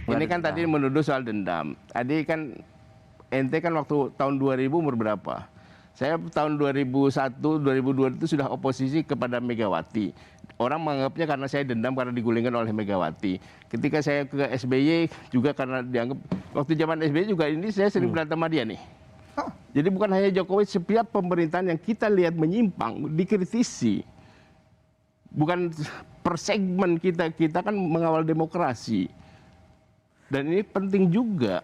Ini kan tadi menuduh soal dendam. Tadi kan ente kan waktu tahun 2000 umur berapa? Saya tahun 2001, 2002 itu sudah oposisi kepada Megawati. Orang menganggapnya karena saya dendam karena digulingkan oleh Megawati. Ketika saya ke SBY juga karena dianggap waktu zaman SBY juga ini saya sering berantem sama dia nih. Jadi bukan hanya Jokowi, setiap pemerintahan yang kita lihat menyimpang dikritisi. Bukan per segmen kita kan mengawal demokrasi. Dan ini penting juga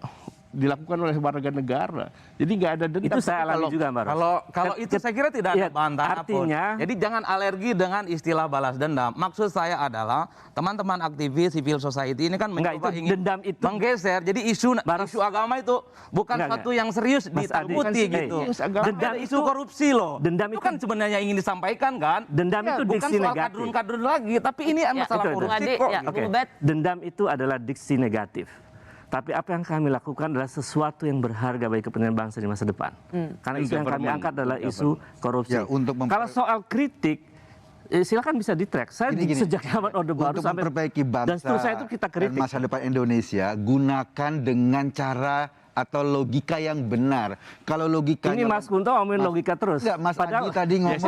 dilakukan oleh warga negara. Jadi nggak ada dendam. Itu saya alami juga, Mbak. Kalau itu saya kira tidak ada bantahan apapun. Jadi jangan alergi dengan istilah balas dendam. Maksud saya adalah teman-teman aktivis civil society ini kan mencoba ingin dendam itu menggeser. Jadi isu agama itu bukan satu yang serius ditakuti gitu. Dendam isu korupsi loh. Dendam itu kan sebenarnya ingin disampaikan kan. Dendam itu bukan diksi soal negatif. kadrun-kadrun lagi, tapi ini masalah korupsi kok. Dendam itu adalah diksi negatif. Tapi apa yang kami lakukan adalah sesuatu yang berharga bagi kepentingan bangsa di masa depan. Karena isu yang kami angkat adalah isu korupsi. Ya, kalau soal kritik, silakan bisa di-track. Saya sejak zaman Orde Baru untuk memperbaiki bangsa dan seterusnya itu kita kritik. Dan masa depan Indonesia, gunakan dengan cara atau logika yang benar. Kalau logikanya... Ini Mas Kunto ngomongin logika terus. Enggak, Mas Adi tadi ngomong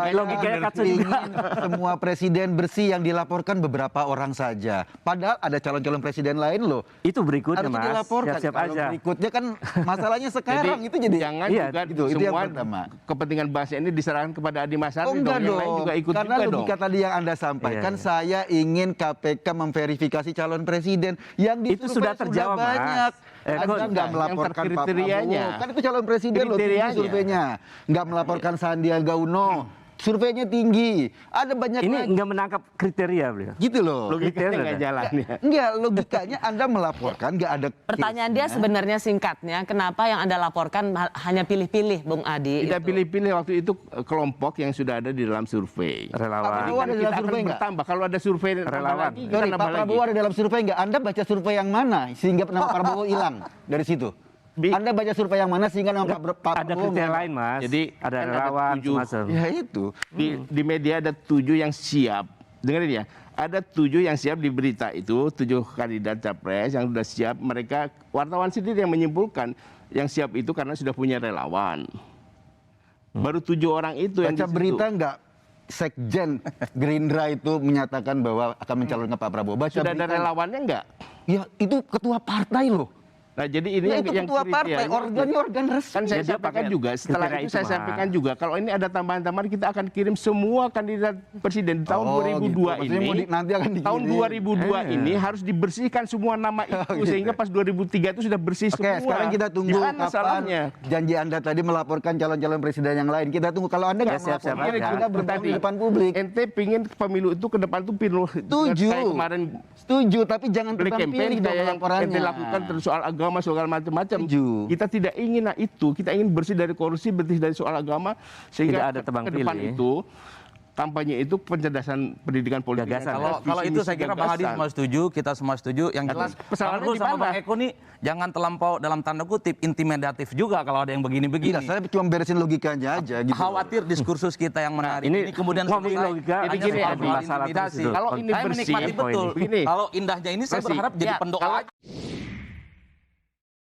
logikanya ingin semua presiden bersih yang dilaporkan beberapa orang saja. Padahal ada calon-calon presiden lain loh. Itu berikutnya, harus Mas. dilaporkan. Siap-siap Kalau aja. berikutnya kan masalahnya sekarang itu jadi jangan juga gitu, itu semua yang pertama. Kepentingan bangsa ini diserahkan kepada Adi Masardi. Enggak dong, yang lain juga ikut karena juga logika tadi yang Anda sampaikan, saya ingin KPK memverifikasi calon presiden yang itu sudah terjawab, banyak. Anda nggak melaporkan Pak kriterianya. Prabowo, kan itu calon presiden loh, tinggi surveinya. Nggak melaporkan Sandiaga Uno, surveinya tinggi. Ada banyak ini lagi. nggak menangkap kriteria beliau. Gitu loh. Logikanya nggak jalan. Enggak, logikanya Anda melaporkan nggak ada. Pertanyaan dia sebenarnya singkatnya, kenapa yang Anda laporkan hanya pilih-pilih, Bung Adi? Kita pilih-pilih waktu itu kelompok yang sudah ada di dalam survei. Relawan. Prabowo ada dalam Kita survei akan nggak? bertambah. Kalau ada survei Relawan. lagi, kita Sorry, nambah Pak lagi. Prabowo ada dalam survei nggak? Anda baca survei yang mana sehingga nama Prabowo hilang dari situ? Anda baca survei yang mana sehingga nama Pak Prabowo ada kriteria lain, Mas. Jadi ada kan relawan ada 7. semacam. Ya itu. Di media ada 7 yang siap. Dengerin ya. Ada 7 yang siap di berita itu, 7 kandidat capres yang sudah siap. Mereka wartawan sendiri yang menyimpulkan yang siap itu karena sudah punya relawan. Baru 7 orang itu yang Baca berita nggak? Sekjen Gerindra itu menyatakan bahwa akan mencalonkan Pak Prabowo. Baca sudah ada berita. relawannya enggak? Ya itu ketua partai loh. Nah, jadi ini Ya, itu yang ketua partai, organnya organ resmi. kan saya Ya, dia sampaikan pakai juga, setelah kriteria itu saya itu, Mas. sampaikan juga, kalau ini ada tambahan-tambahan kita akan kirim semua kandidat presiden di tahun Oh, 2002 gitu. Maksudnya ini. nanti akan dikirim. Tahun 2002 ini harus dibersihkan semua nama itu gitu. sehingga pas 2003 itu sudah bersih Oke, semua. sekarang kita tunggu Gimana kapan salahnya? janji Anda tadi melaporkan calon-calon presiden yang lain. Kita tunggu. Kalau Anda nggak siap-siap melaporkan, aja. kita berbohong di depan publik. Ente pingin pemilu itu ke depan tuh pilu. Setuju. Kayak kemarin Setuju, tapi jangan beli tebang campaign pilih dong kayak yang laporannya. ente lakukan terus soal agama, soal macam-macam. Setuju. Kita tidak ingin itu. Kita ingin bersih dari korupsi, bersih dari soal agama sehingga Tidak ada tebang ke depan pilih. itu kampanye itu pencerdasan pendidikan politik. Gagasan. Kalau itu saya kira Bang Adi semua setuju, kita semua setuju. Yang jelas kesalahannya Bang Rul di sama mana? Bang Eko nih jangan terlampau dalam tanda kutip intimidatif juga kalau ada yang begini-begini. Enggak, saya cuma beresin logikanya aja gitu. Khawatir diskursus kita yang menarik ini ini kemudian ngomongin selesai logika, hanya jadi gini, soal Adi, soal masalah intimidasi. terus itu. Kalau ini Saya bersih, menikmati betul. begini. Kalau indahnya ini saya Bersih. berharap jadi Ya, pendoa aja.